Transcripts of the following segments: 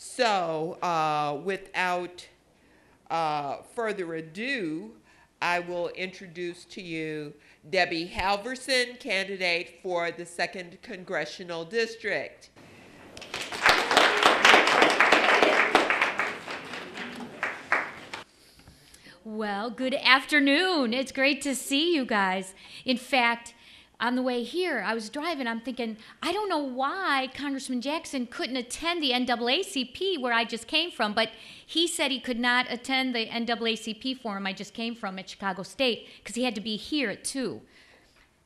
So without further ado, I will introduce to you Debbie Halvorson, candidate for the 2nd Congressional District. Well, good afternoon. It's great to see you guys. In fact, on the way here, I was driving, I'm thinking, I don't know why Congressman Jackson couldn't attend the NAACP where I just came from, but he said he could not attend the NAACP forum I just came from at Chicago State because he had to be here at 2.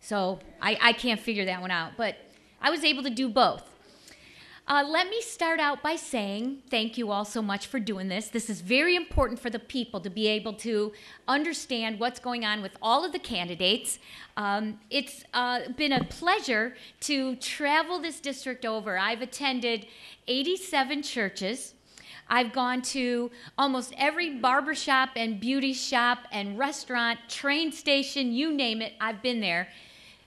So I can't figure that one out, but I was able to do both. Let me start out by saying thank you all so much for doing this. This is very important for the people to be able to understand what's going on with all of the candidates. It's been a pleasure to travel this district over. I've attended 87 churches. I've gone to almost every barbershop and beauty shop and restaurant, train station, you name it, I've been there.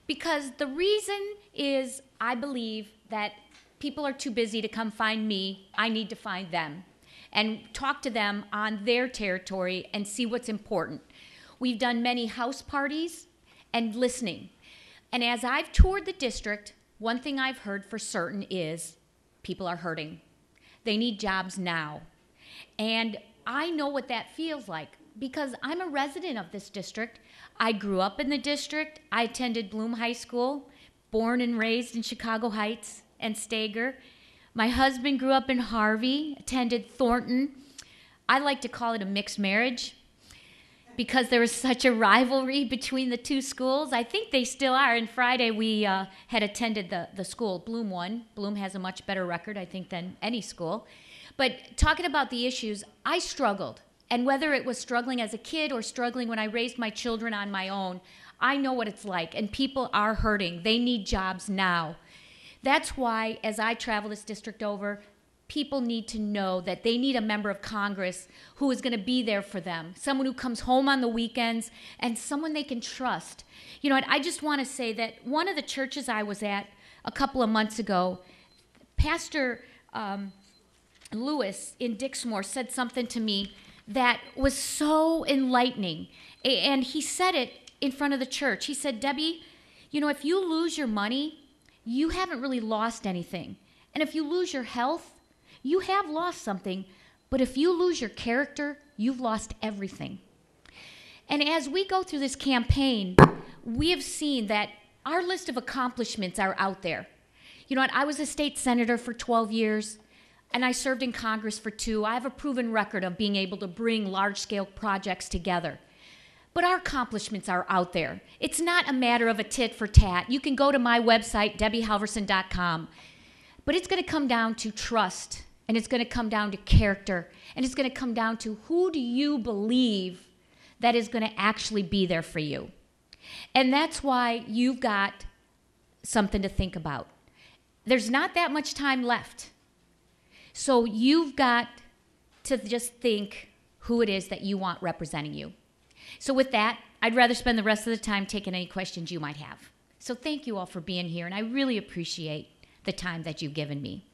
Because the reason is I believe that people are too busy to come find me. I need to find them and talk to them on their territory and see what's important. We've done many house parties and listening. And as I've toured the district, one thing I've heard for certain is people are hurting. They need jobs now. And I know what that feels like because I'm a resident of this district. I grew up in the district. I attended Bloom High School, born and raised in Chicago Heights and Stager. My husband grew up in Harvey, attended Thornton. I like to call it a mixed marriage because there was such a rivalry between the two schools. I think they still are. And Friday we had attended the school. Bloom won. Bloom has a much better record, I think, than any school. But talking about the issues, I struggled. And whether it was struggling as a kid or struggling when I raised my children on my own, I know what it's like. And people are hurting. They need jobs now. That's why, as I travel this district over, people need to know that they need a member of Congress who is going to be there for them, someone who comes home on the weekends, and someone they can trust. You know what, I just want to say that one of the churches I was at a couple of months ago, Pastor Lewis in Dixmoor said something to me that was so enlightening, and he said it in front of the church. He said, Debbie, you know, if you lose your money, you haven't really lost anything. And if you lose your health, you have lost something. But if you lose your character, you've lost everything. And as we go through this campaign, we have seen that our list of accomplishments are out there. You know what? I was a state senator for 12 years, and I served in Congress for 2. I have a proven record of being able to bring large-scale projects together. But our accomplishments are out there. It's not a matter of a tit for tat. You can go to my website, debbiehalvorson.com. But it's going to come down to trust, and it's going to come down to character, and it's going to come down to who do you believe that is going to actually be there for you. And that's why you've got something to think about. There's not that much time left. So you've got to just think who it is that you want representing you. So with that, I'd rather spend the rest of the time taking any questions you might have. So thank you all for being here, and I really appreciate the time that you've given me.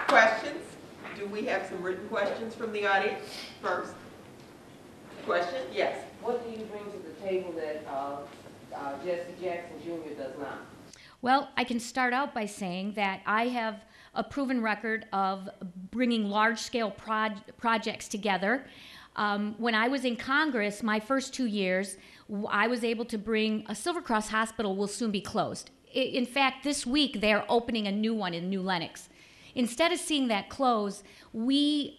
Questions? Do we have some written questions from the audience first? Question? Yes. What do you bring to the table that Jesse Jackson Jr. does not? Well, I can start out by saying that I have a proven record of bringing large-scale projects together. When I was in Congress, my first 2 years, I was able to bring a Silver Cross hospital will soon be closed. In fact, this week they're opening a new one in New Lenox. Instead of seeing that close, we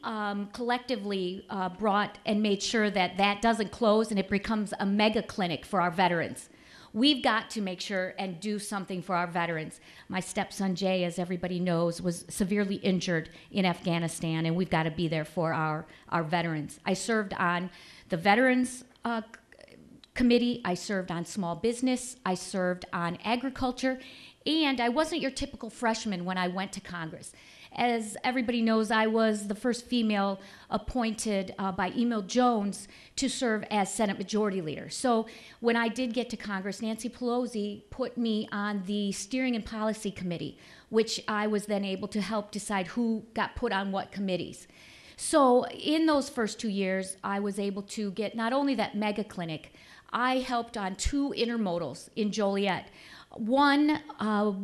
collectively brought and made sure that that doesn't close and it becomes a mega clinic for our veterans. We've got to make sure and do something for our veterans. My stepson, Jay, as everybody knows, was severely injured in Afghanistan, and we've got to be there for our veterans. I served on the Veterans Committee. I served on small business. I served on agriculture. And I wasn't your typical freshman when I went to Congress. As everybody knows, I was the first female appointed by Emil Jones to serve as Senate Majority Leader. So when I did get to Congress, Nancy Pelosi put me on the Steering and Policy Committee, which I was then able to help decide who got put on what committees. So in those first 2 years, I was able to get not only that mega clinic, I helped on 2 intermodals in Joliet. One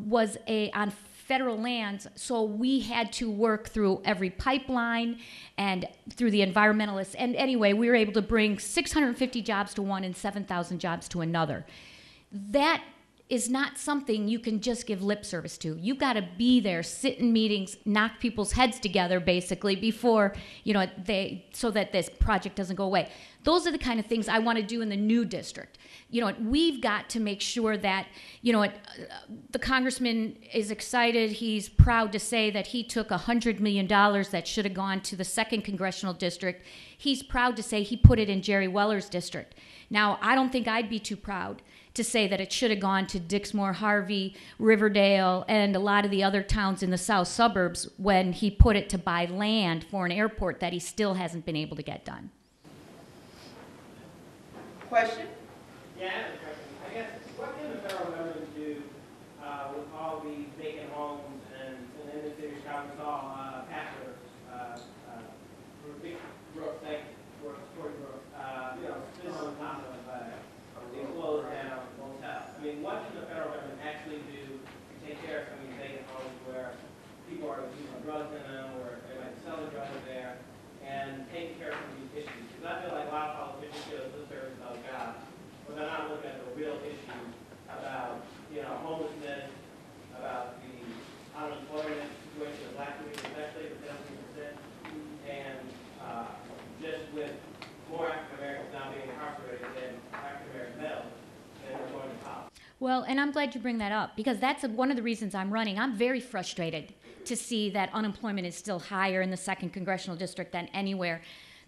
was on federal lands, so we had to work through every pipeline and through the environmentalists. And anyway, we were able to bring 650 jobs to one and 7,000 jobs to another. That is not something you can just give lip service to. You've got to be there, sit in meetings, knock people's heads together, basically, before, so that this project doesn't go away. Those are the kind of things I want to do in the new district. We've got to make sure that, the congressman is excited. He's proud to say that he took $100 million that should have gone to the 2nd Congressional District. He's proud to say he put it in Jerry Weller's district. Now, I don't think I'd be too proud to say that it should have gone to Dixmoor, Harvey, Riverdale, and a lot of the other towns in the south suburbs when he put it to buy land for an airport that he still hasn't been able to get done. Question? Yeah, I have a question. I guess, what can the federal government do with all these vacant homes and in the city of Chicago, we saw Pastor Brook, Tory Brook, still on top of the closed down motel. I mean, what can the federal government actually do to take care of some of these vacant homes where people are using drugs in them, or they might be selling drugs there, and taking care of some of these issues? Because I feel like a lot of politicians feel this service about jobs, but they're not looking at the real issues about, homelessness, about the unemployment situation of black people, especially the 17%, and just with more African Americans now being incarcerated than African American males, and they're going to college. Well, and I'm glad you bring that up, because that's one of the reasons I'm running. I'm very frustrated to see that unemployment is still higher in the 2nd Congressional District than anywhere.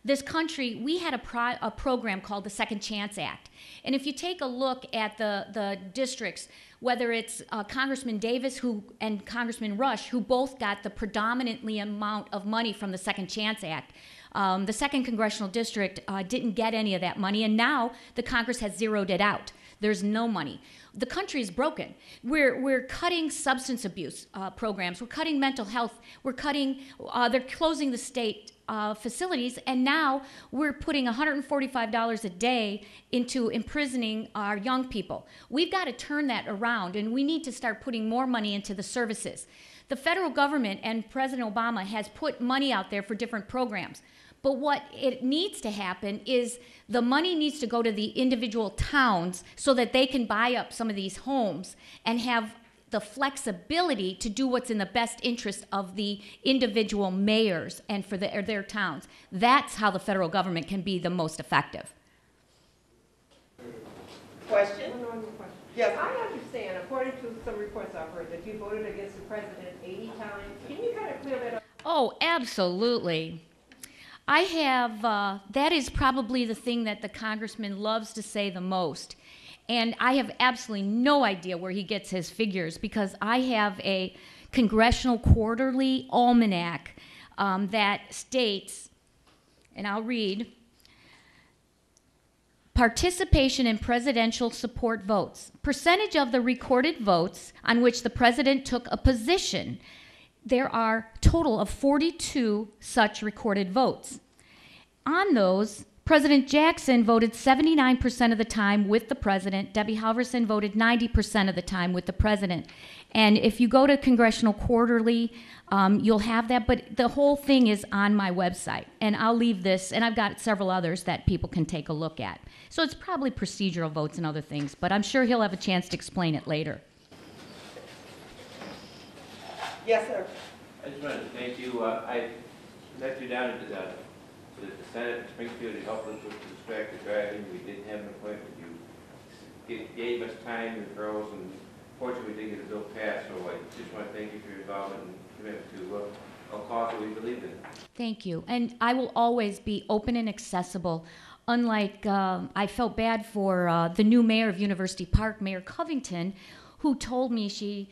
This country, we had a program called the Second Chance Act. And if you take a look at the districts, whether it's Congressman Davis and Congressman Rush, who both got the predominantly amount of money from the Second Chance Act, the 2nd Congressional District didn't get any of that money, and now the Congress has zeroed it out. There's no money. The country is broken. We're cutting substance abuse programs. We're cutting mental health. We're cutting, they're closing the state facilities, and now we're putting $145 a day into imprisoning our young people. We've got to turn that around, and we need to start putting more money into the services. The federal government and President Obama has put money out there for different programs. But what it needs to happen is the money needs to go to the individual towns so that they can buy up some of these homes and have the flexibility to do what's in the best interest of the individual mayors and for their towns. That's how the federal government can be the most effective. Question? One more question. Yes. I understand, according to some reports I've heard, that you voted against the president 80 times. Can you kind of clear that up? Oh, absolutely. I have, that is probably the thing that the congressman loves to say the most. And I have absolutely no idea where he gets his figures, because I have a Congressional Quarterly Almanac that states, and I'll read, participation in presidential support votes. Percentage of the recorded votes on which the president took a position. There are a total of 42 such recorded votes. On those, President Jackson voted 79% of the time with the president. Debbie Halvorson voted 90% of the time with the president. And if you go to Congressional Quarterly, you'll have that. But the whole thing is on my website. And I'll leave this, and I've got several others that people can take a look at. So it's probably procedural votes and other things, but I'm sure he'll have a chance to explain it later. Yes, sir. I just wanted to thank you. I met you down at the Senate in Springfield. You helped us with the distracted driving. We didn't have an appointment. You gave us time, referrals, and fortunately we did get a bill passed. So I just want to thank you for your involvement and commitment to a cause that we believe in. Thank you. And I will always be open and accessible. Unlike, I felt bad for the new mayor of University Park, Mayor Covington, who told me she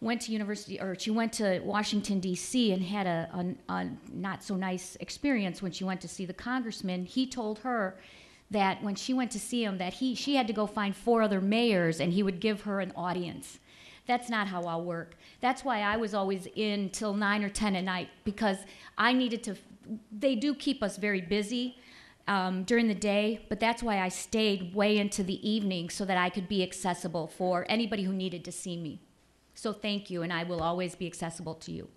went to Washington, D.C. and had a not so nice experience when she went to see the congressman. He told her that when she went to see him that she had to go find 4 other mayors and he would give her an audience. That's not how I'll work. That's why I was always in till 9 or 10 at night, because I needed to, they do keep us very busy during the day, but that's why I stayed way into the evening so that I could be accessible for anybody who needed to see me. So thank you, and I will always be accessible to you.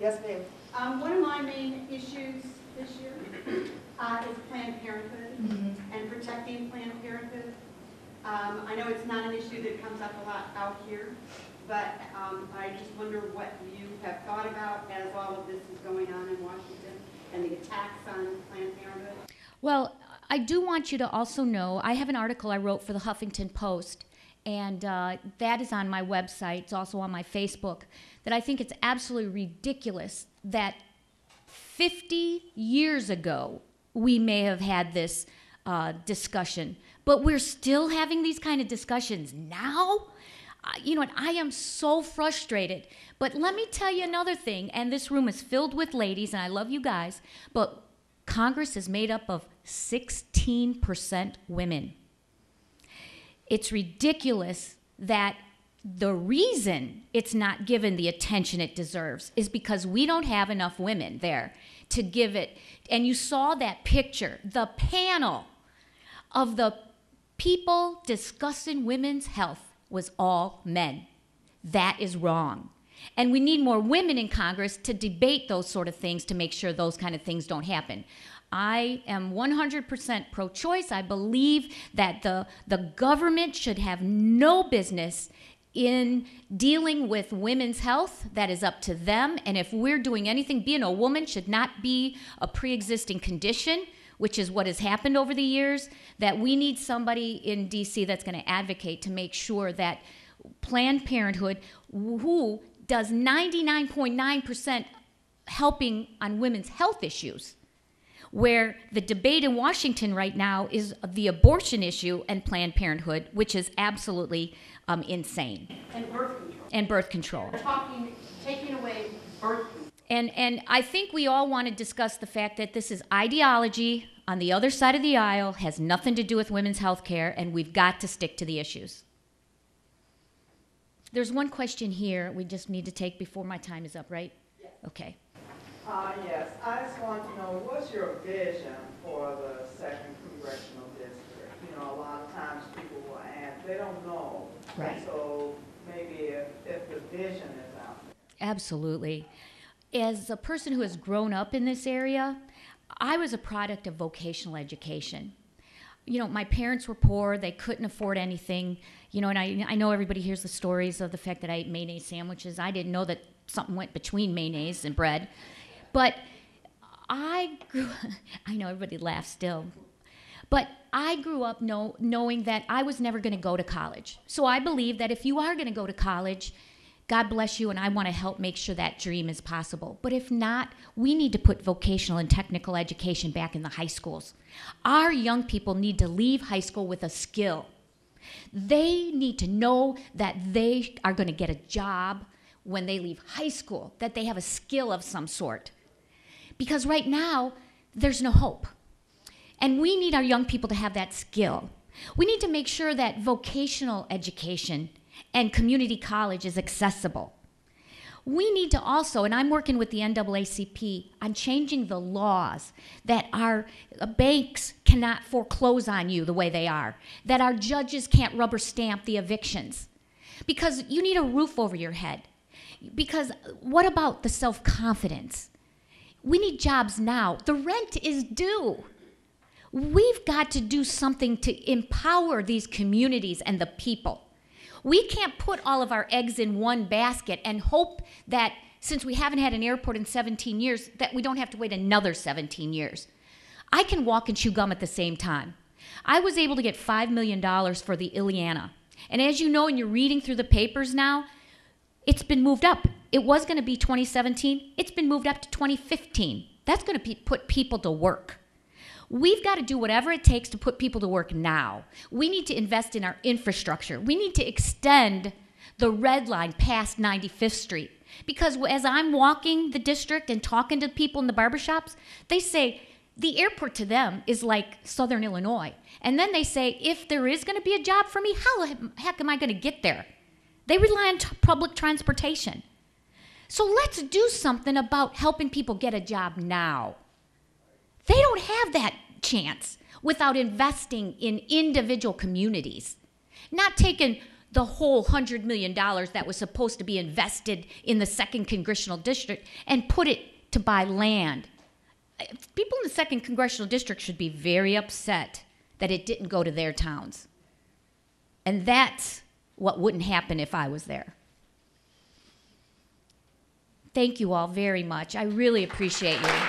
Yes, ma'am. One of my main issues this year is Planned Parenthood and protecting Planned Parenthood. I know it's not an issue that comes up a lot out here, but I just wonder what you have thought about as all of this is going on in Washington and the attacks on Planned Parenthood. Well, I do want you to also know, I have an article I wrote for the Huffington Post, and that is on my website. It's also on my Facebook, that I think it's absolutely ridiculous that 50 years ago we may have had this discussion, but we're still having these kind of discussions now? You know what, I am so frustrated. But let me tell you another thing, and this room is filled with ladies, and I love you guys, but Congress is made up of 16% women. It's ridiculous that the reason it's not given the attention it deserves is because we don't have enough women there to give it. And you saw that picture, the panel of the people discussing women's health was all men. That is wrong. And we need more women in Congress to debate those sort of things to make sure those kind of things don't happen. I am 100% pro-choice. I believe that the government should have no business in dealing with women's health. That is up to them. And if we're doing anything, being a woman should not be a pre-existing condition, which is what has happened over the years, that we need somebody in D.C. that's going to advocate to make sure that Planned Parenthood, who does 99.9% helping on women's health issues, where the debate in Washington right now is the abortion issue and Planned Parenthood, which is absolutely insane. And birth control. And birth control. They're taking away birth control. And I think we all want to discuss the fact that this is ideology on the other side of the aisle, has nothing to do with women's health care, and we've got to stick to the issues. There's one question here we just need to take before my time is up, right? Yes. Okay. Yes, I just want to know, what's your vision for the 2nd Congressional District? You know, a lot of times people will ask, they don't know. Right. So maybe if the vision is out there. Absolutely. As a person who has grown up in this area, I was a product of vocational education. You know, my parents were poor. They couldn't afford anything. You know, and I know everybody hears the stories of the fact that I ate mayonnaise sandwiches. I didn't know that something went between mayonnaise and bread. But I know everybody laughs still, but I grew up knowing that I was never going to go to college. So I believe that if you are going to go to college, God bless you, and I want to help make sure that dream is possible. But if not, we need to put vocational and technical education back in the high schools. Our young people need to leave high school with a skill. They need to know that they are going to get a job when they leave high school, that they have a skill of some sort. Because right now, there's no hope. And we need our young people to have that skill. We need to make sure that vocational education and community college is accessible. We need to also, and I'm working with the NAACP on changing the laws that our banks cannot foreclose on you the way they are, that our judges can't rubber stamp the evictions, because you need a roof over your head. Because what about the self-confidence? We need jobs now. The rent is due. We've got to do something to empower these communities and the people. We can't put all of our eggs in one basket and hope that since we haven't had an airport in 17 years, that we don't have to wait another 17 years. I can walk and chew gum at the same time. I was able to get $5 million for the Ileana. And as you know, and you're reading through the papers now, it's been moved up. It was going to be 2017. It's been moved up to 2015. That's going to put people to work. We've got to do whatever it takes to put people to work now. We need to invest in our infrastructure. We need to extend the red line past 95th Street. Because as I'm walking the district and talking to people in the barbershops, they say the airport to them is like Southern Illinois. And then they say, if there is going to be a job for me, how the heck am I going to get there? They rely on public transportation. So let's do something about helping people get a job now. They don't have that chance without investing in individual communities, not taking the whole $100 million that was supposed to be invested in the 2nd Congressional District and put it to buy land. People in the 2nd Congressional District should be very upset that it didn't go to their towns. And that's what wouldn't happen if I was there. Thank you all very much. I really appreciate you.